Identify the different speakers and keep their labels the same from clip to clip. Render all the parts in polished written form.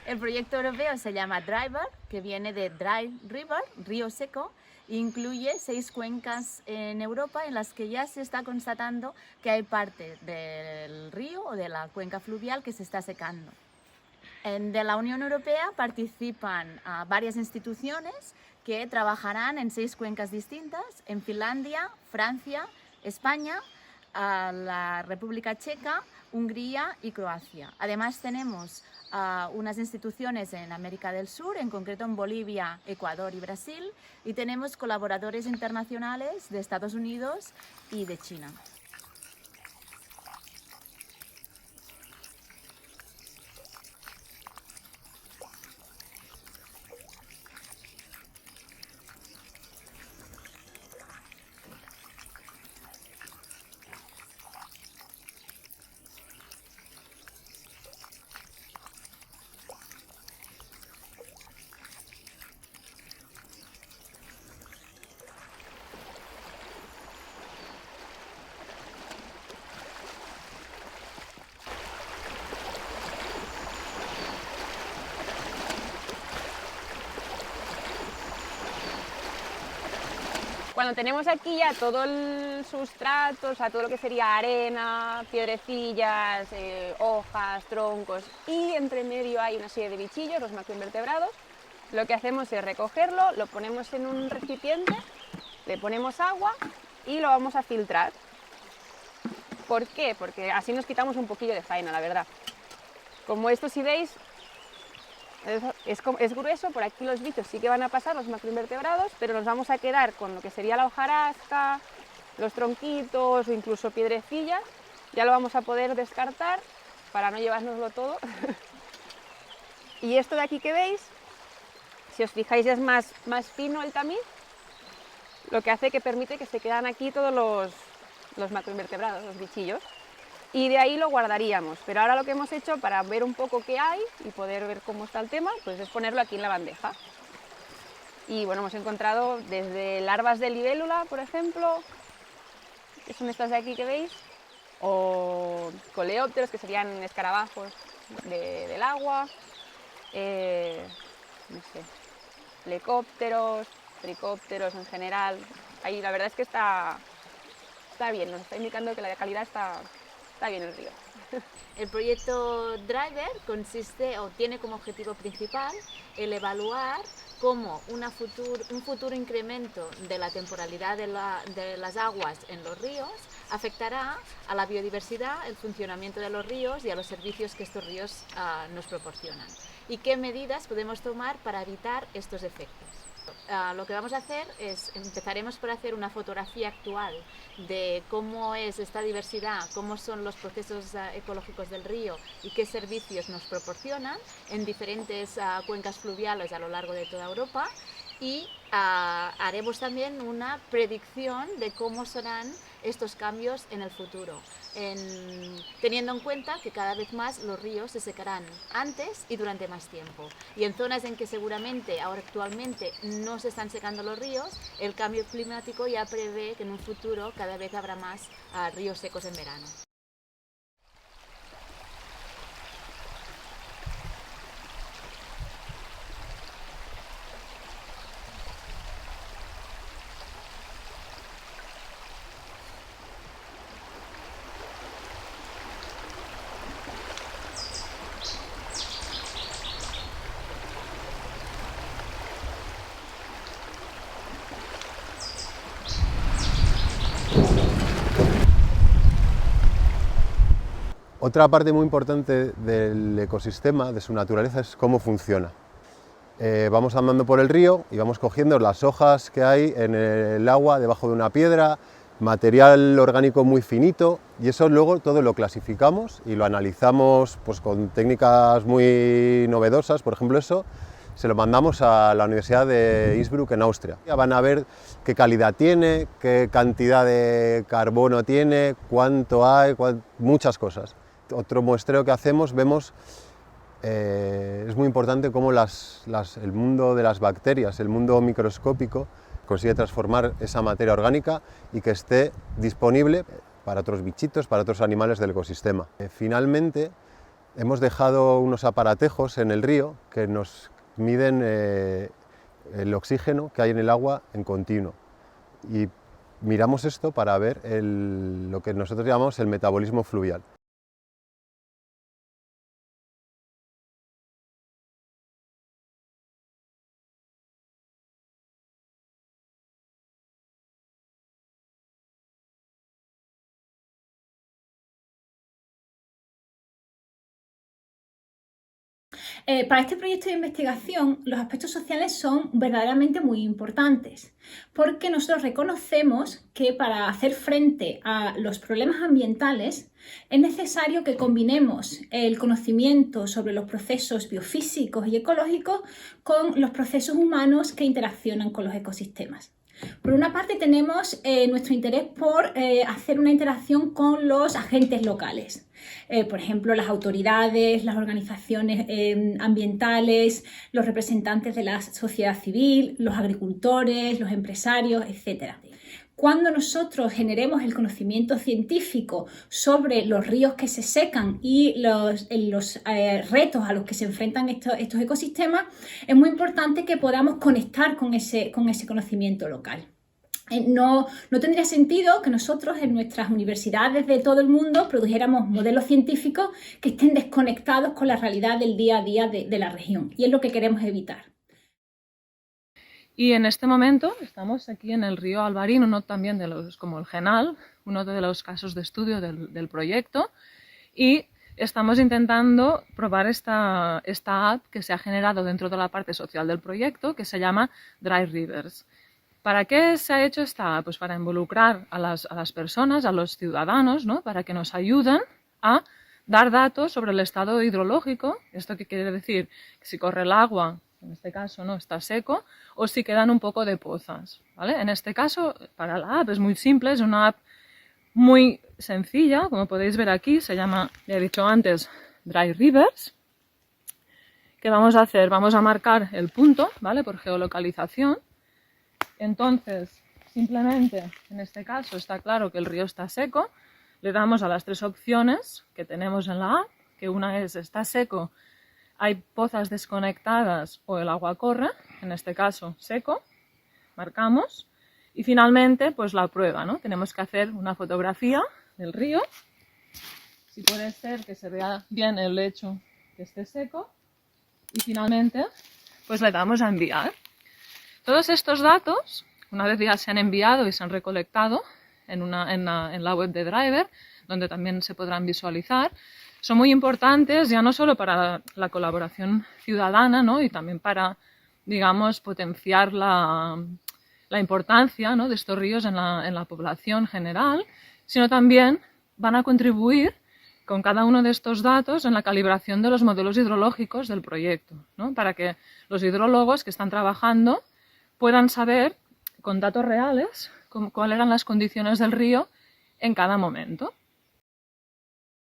Speaker 1: El proyecto europeo se llama Driver, que viene de Dry River, río seco, e incluye 6 cuencas en Europa en las que ya se está constatando que hay parte del río o de la cuenca fluvial que se está secando. De la Unión Europea participan varias instituciones que trabajarán en 6 cuencas distintas, en Finlandia, Francia, España, la República Checa, Hungría y Croacia. Además tenemos unas instituciones en América del Sur, en concreto en Bolivia, Ecuador y Brasil, y tenemos colaboradores internacionales de Estados Unidos y de China.
Speaker 2: Cuando tenemos aquí ya todo el sustrato, o sea, todo lo que sería arena, piedrecillas, hojas, troncos, y entre medio hay una serie de bichillos, los macroinvertebrados, lo que hacemos es recogerlo, lo ponemos en un recipiente, le ponemos agua y lo vamos a filtrar. ¿Por qué? Porque así nos quitamos un poquillo de faena, la verdad. Como esto, si veis, es grueso, por aquí los bichos sí que van a pasar, los macroinvertebrados, pero nos vamos a quedar con lo que sería la hojarasca, los tronquitos o incluso piedrecillas. Ya lo vamos a poder descartar para no llevárnoslo todo. Y esto de aquí que veis, si os fijáis es más fino el tamiz, lo que hace que permite que se quedan aquí todos los macroinvertebrados, los bichillos. Y de ahí lo guardaríamos, pero ahora lo que hemos hecho para ver un poco qué hay y poder ver cómo está el tema, pues es ponerlo aquí en la bandeja. Y bueno, hemos encontrado desde larvas de libélula, por ejemplo, que son estas de aquí que veis, o coleópteros, que serían escarabajos del agua, no sé, lecópteros, tricópteros en general. Ahí la verdad es que está bien, nos está indicando que la calidad está bien el río.
Speaker 1: El proyecto Driver consiste o tiene como objetivo principal el evaluar cómo un futuro incremento de la temporalidad de las aguas en los ríos afectará a la biodiversidad, el funcionamiento de los ríos y a los servicios que estos ríos nos proporcionan. Y qué medidas podemos tomar para evitar estos efectos. Lo que vamos a hacer es, empezaremos por hacer una fotografía actual de cómo es esta diversidad, cómo son los procesos ecológicos del río y qué servicios nos proporcionan en diferentes cuencas fluviales a lo largo de toda Europa, y haremos también una predicción de cómo serán estos cambios en el futuro, teniendo en cuenta que cada vez más los ríos se secarán antes y durante más tiempo, y en zonas en que seguramente ahora actualmente no se están secando los ríos, el cambio climático ya prevé que en un futuro cada vez habrá más ríos secos en verano.
Speaker 3: Otra parte muy importante del ecosistema, de su naturaleza, es cómo funciona. Vamos andando por el río y vamos cogiendo las hojas que hay en el agua debajo de una piedra, material orgánico muy finito, y eso luego todo lo clasificamos y lo analizamos pues, con técnicas muy novedosas. Por ejemplo, eso se lo mandamos a la Universidad de Innsbruck en Austria. Van a ver qué calidad tiene, qué cantidad de carbono tiene, cuánto hay, muchas cosas. Otro muestreo que hacemos, vemos, es muy importante cómo el mundo de las bacterias, el mundo microscópico, consigue transformar esa materia orgánica y que esté disponible para otros bichitos, para otros animales del ecosistema. Finalmente, Hemos dejado unos aparatejos en el río que nos miden el oxígeno que hay en el agua en continuo. Y miramos esto para ver lo que nosotros llamamos el metabolismo fluvial.
Speaker 4: Para este proyecto de investigación, los aspectos sociales son verdaderamente muy importantes, porque nosotros reconocemos que para hacer frente a los problemas ambientales es necesario que combinemos el conocimiento sobre los procesos biofísicos y ecológicos con los procesos humanos que interaccionan con los ecosistemas. Por una parte tenemos nuestro interés por hacer una interacción con los agentes locales, por ejemplo las autoridades, las organizaciones ambientales, los representantes de la sociedad civil, los agricultores, los empresarios, etc. Cuando nosotros generemos el conocimiento científico sobre los ríos que se secan y los retos a los que se enfrentan estos ecosistemas, es muy importante que podamos conectar con ese conocimiento local. No tendría sentido que nosotros en nuestras universidades de todo el mundo produjéramos modelos científicos que estén desconectados con la realidad del día a día de la región, y es lo que queremos evitar.
Speaker 5: Y en este momento estamos aquí en el río Albarín, uno también de los, como el Genal, uno de los casos de estudio del proyecto, y estamos intentando probar esta app que se ha generado dentro de la parte social del proyecto, que se llama Dry Rivers. ¿Para qué se ha hecho esta app? Pues para involucrar a las personas, a los ciudadanos, ¿no? Para que nos ayuden a dar datos sobre el estado hidrológico. ¿Esto qué quiere decir? Que si corre el agua, en este caso no está seco, o si quedan un poco de pozas, ¿vale? En este caso, para la app es muy simple, es una app muy sencilla, como podéis ver aquí, se llama, ya he dicho antes, Dry Rivers. ¿Qué vamos a hacer? Vamos a marcar el punto, ¿vale? Por geolocalización. Entonces, simplemente, en este caso está claro que el río está seco, le damos a las tres opciones que tenemos en la app, que una es está seco, hay pozas desconectadas o el agua corre, en este caso seco, marcamos, y finalmente pues la prueba, ¿no? Tenemos que hacer una fotografía del río, si puede ser que se vea bien el lecho que esté seco, y finalmente pues le damos a enviar. Todos estos datos, una vez ya se han enviado y se han recolectado en la web de Driver, donde también se podrán visualizar, son muy importantes ya no solo para la colaboración ciudadana, ¿no? Y también para, digamos, potenciar la importancia, ¿no? de estos ríos en la población general, sino también van a contribuir con cada uno de estos datos en la calibración de los modelos hidrológicos del proyecto, ¿no? Para que los hidrólogos que están trabajando puedan saber con datos reales cuáles eran las condiciones del río en cada momento.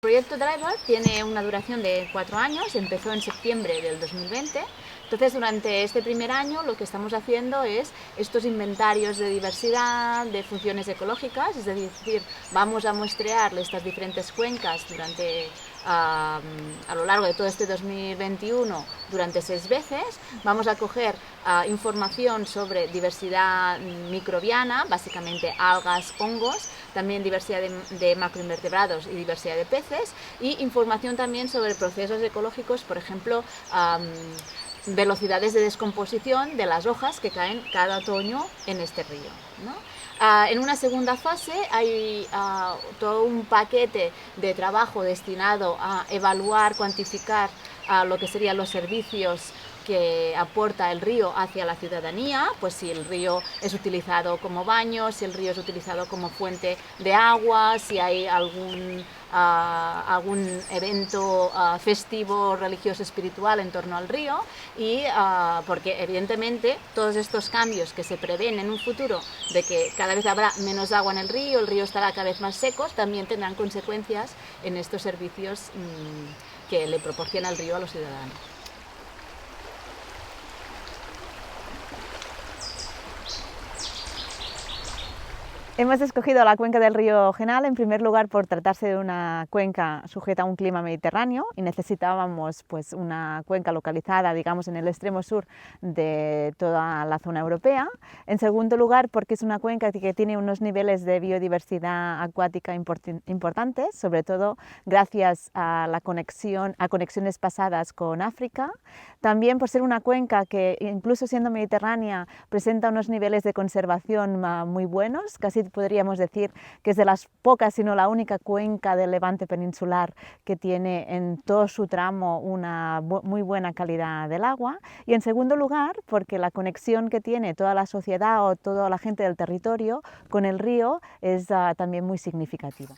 Speaker 1: El proyecto Driver tiene una duración de 4 años, empezó en septiembre del 2020. Entonces, durante este primer año lo que estamos haciendo es estos inventarios de diversidad, de funciones ecológicas, es decir, vamos a muestrear estas diferentes cuencas a lo largo de todo este 2021 durante 6 veces. Vamos a coger información sobre diversidad microbiana, básicamente algas, hongos, también diversidad de macroinvertebrados y diversidad de peces, y información también sobre procesos ecológicos, por ejemplo, velocidades de descomposición de las hojas que caen cada otoño en este río, ¿no? En una segunda fase hay todo un paquete de trabajo destinado a evaluar, cuantificar lo que serían los servicios que aporta el río hacia la ciudadanía, pues si el río es utilizado como baño, si el río es utilizado como fuente de agua, si hay algún evento festivo, religioso, espiritual en torno al río, y porque evidentemente todos estos cambios que se prevén en un futuro de que cada vez habrá menos agua en el río estará cada vez más seco, también tendrán consecuencias en estos servicios que le proporciona el río a los ciudadanos.
Speaker 6: Hemos escogido la cuenca del río Genal en primer lugar por tratarse de una cuenca sujeta a un clima mediterráneo y necesitábamos pues, una cuenca localizada, digamos, en el extremo sur de toda la zona europea. En segundo lugar, porque es una cuenca que tiene unos niveles de biodiversidad acuática importantes, sobre todo gracias a conexiones pasadas con África. También por ser una cuenca que, incluso siendo mediterránea, presenta unos niveles de conservación muy buenos, casi podríamos decir que es de las pocas, si no la única cuenca del Levante peninsular que tiene en todo su tramo una muy buena calidad del agua. Y en segundo lugar, porque la conexión que tiene toda la sociedad o toda la gente del territorio con el río es también muy significativa.